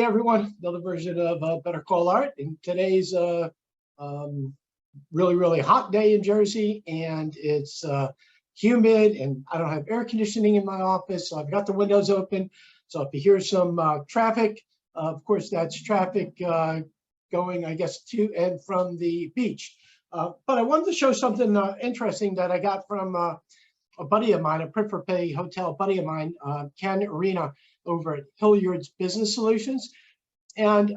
Hey everyone, another version of Better Call Art. And today's really, really hot day in Jersey, and it's humid, and I don't have air conditioning in my office, so I've got the windows open. So if you hear some traffic, of course, that's traffic going, I guess, to and from the beach. But I wanted to show something interesting that I got from a buddy of mine, a Print for Pay hotel buddy of mine, Ken Arena, over at Hilliard's Business Solutions. And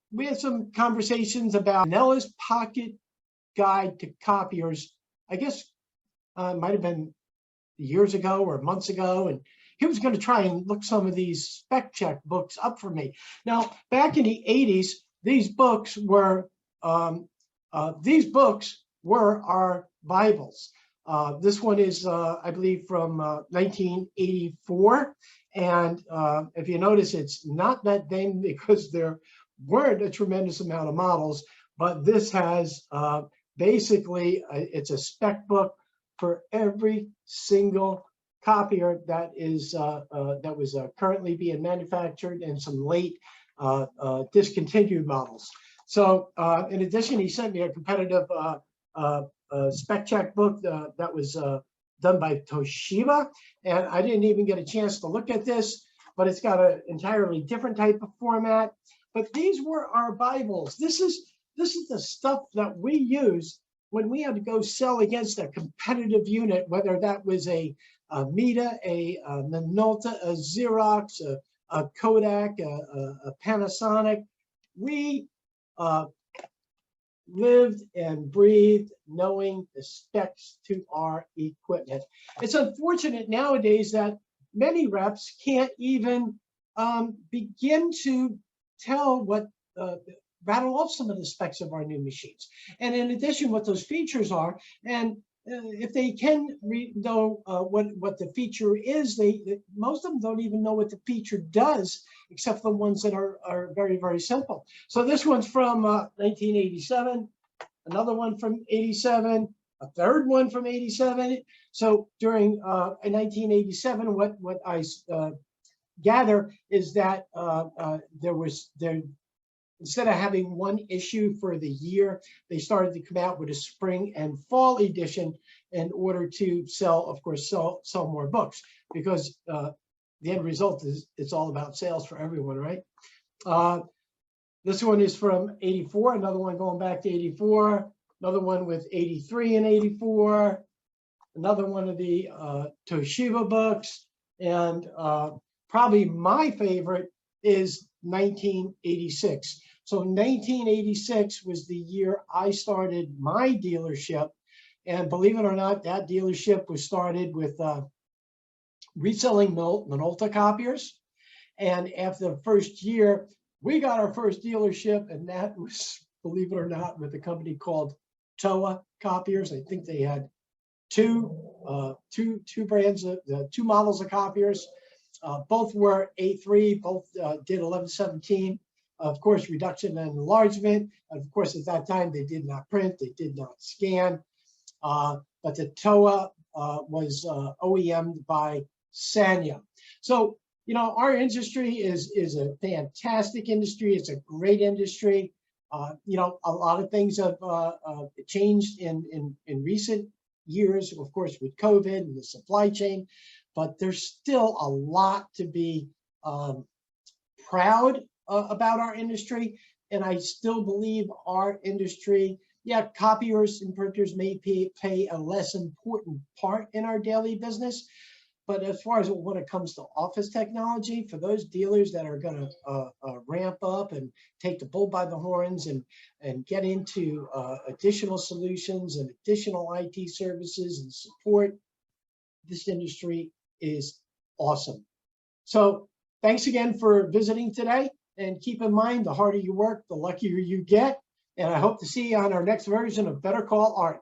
we had some conversations about Nella's Pocket Guide to Copiers. I guess might have been years ago or months ago, and he was going to try and look some of these spec check books up for me. Now, back in the 80s, these books were our Bibles. This one is, I believe, from 1984. And if you notice, it's not that named because there weren't a tremendous amount of models, but this has basically, it's a spec book for every single copier that is that was currently being manufactured, and some late discontinued models. So in addition, he sent me a competitive spec check book that was done by Toshiba, and I didn't even get a chance to look at this, but it's got an entirely different type of format. But these were our Bibles. This is the stuff that we used when we had to go sell against a competitive unit, whether that was a Mita, a Minolta, a Xerox, a Kodak, a Panasonic. We lived and breathed knowing the specs to our equipment. It's unfortunate nowadays that many reps can't even begin to tell what, rattle off some of the specs of our new machines. And in addition, what those features are, and if they can know what the feature is, most of them don't even know what the feature does, except the ones that are very, very simple. So this one's from 1987, another one from 87, a third one from 87. So during in 1987, what I gather is that instead of having one issue for the year, they started to come out with a spring and fall edition in order to sell more books, because the end result is it's all about sales for everyone, right? This one is from 84, another one going back to 84, another one with 83 and 84, another one of the Toshiba books, and probably my favorite is 1986. So 1986 was the year I started my dealership. And believe it or not, that dealership was started with reselling Minolta copiers. And after the first year, we got our first dealership, and that was, believe it or not, with a company called Toa Copiers. I think they had two brands, two models of copiers. Both were A3, both did 1117. Of course, reduction and enlargement. Of course, at that time, they did not print, they did not scan. But the Toa was OEM'd by Sanya. So, you know, our industry is a fantastic industry. It's a great industry. You know, a lot of things have changed in recent years, of course, with COVID and the supply chain. But there's still a lot to be proud about our industry. And I still believe our industry, yeah, copiers and printers may play a less important part in our daily business. But as far as when it comes to office technology, for those dealers that are going to ramp up and take the bull by the horns and get into additional solutions and additional IT services and support, this industry is awesome. So thanks again for visiting today, and keep in mind, the harder you work, the luckier you get. And I hope to see you on our next version of Better Call Art.